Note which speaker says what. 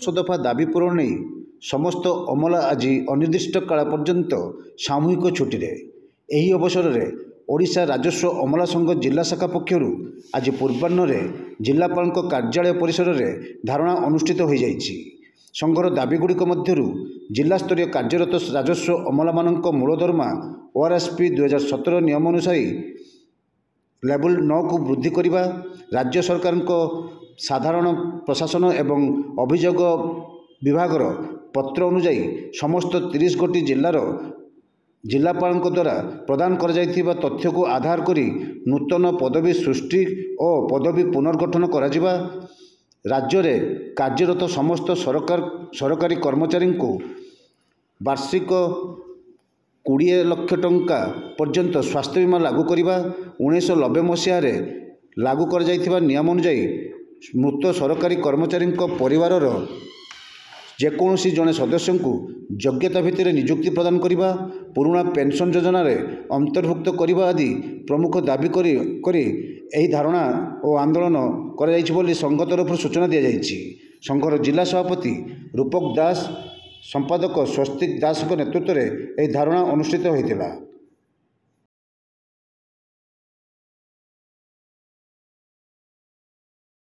Speaker 1: ଦଫା ଦାବି ପୂରଣ ନେଇ ସମସ୍ତ ଅମଲା ଆଜି ଅନିର୍ଦ୍ଦିଷ୍ଟ କାଳ ପର୍ଯ୍ୟନ୍ତ ସାମୂହିକ ଛୁଟିରେ। ଏହି ଅବସରରେ ଓଡ଼ିଶା ରାଜସ୍ୱ ଅମଲା ସଂଘ ଜିଲ୍ଲା ଶାଖା ପକ୍ଷରୁ ଆଜି ପୂର୍ବାହ୍ନରେ ଜିଲ୍ଲାପାଳଙ୍କ କାର୍ଯ୍ୟାଳୟ ପରିସରରେ ଧାରଣା ଅନୁଷ୍ଠିତ ହୋଇଯାଇଛି। ସଂଘର ଦାବିଗୁଡ଼ିକ ମଧ୍ୟରୁ ଜିଲ୍ଲାସ୍ତରୀୟ କାର୍ଯ୍ୟରତ ରାଜସ୍ୱ ଅମଲାମାନଙ୍କ ମୂଳ ଦରମା ORSP 2017 ନିୟମ ଅନୁସାରେ ଲେବୁଲ 9କୁ ବୃଦ୍ଧି କରିବା, ରାଜ୍ୟ ସରକାରଙ୍କ ସାଧାରଣ ପ୍ରଶାସନ ଏବଂ ଅଭିଯୋଗ ବିଭାଗର ପତ୍ର ଅନୁଯାୟୀ ସମସ୍ତ 30 ଗୋଟି ଜିଲ୍ଲାର ଜିଲ୍ଲାପାଳଙ୍କ ଦ୍ୱାରା ପ୍ରଦାନ କରାଯାଇଥିବା ତଥ୍ୟକୁ ଆଧାର କରି ନୂତନ ପଦବୀ ସୃଷ୍ଟି ଓ ପଦବୀ ପୁନର୍ଗଠନ କରାଯିବା, ରାଜ୍ୟରେ କାର୍ଯ୍ୟରତ ସମସ୍ତ ସରକାରୀ କର୍ମଚାରୀଙ୍କୁ ବାର୍ଷିକ 20 ଲକ୍ଷ ଟଙ୍କା ପର୍ଯ୍ୟନ୍ତ ସ୍ୱାସ୍ଥ୍ୟ ବୀମା ଲାଗୁ କରିବା, 1990 ମସିହାରେ ଲାଗୁ କରାଯାଇଥିବା ନିୟମ ଅନୁଯାୟୀ ମୃତ ସରକାରୀ କର୍ମଚାରୀଙ୍କ ପରିବାରର ଯେକୌଣସି ଜଣେ ସଦସ୍ୟଙ୍କୁ ଯୋଗ୍ୟତା ଭିତ୍ତିରେ ନିଯୁକ୍ତି ପ୍ରଦାନ କରିବା, ପୁରୁଣା ପେନ୍ସନ୍ ଯୋଜନାରେ ଅନ୍ତର୍ଭୁକ୍ତ କରିବା ଆଦି ପ୍ରମୁଖ ଦାବି କରି ଏହି ଧାରଣା ଓ ଆନ୍ଦୋଳନ କରାଯାଇଛି ବୋଲି ସଂଘ ତରଫରୁ ସୂଚନା ଦିଆଯାଇଛି। ସଂଘର ଜିଲ୍ଲା ସଭାପତି ରୂପକ ଦାସ, ସମ୍ପାଦକ ସ୍ୱସ୍ତିକ ଦାସଙ୍କ ନେତୃତ୍ୱରେ ଏହି ଧାରଣା ଅନୁଷ୍ଠିତ ହୋଇଥିଲା।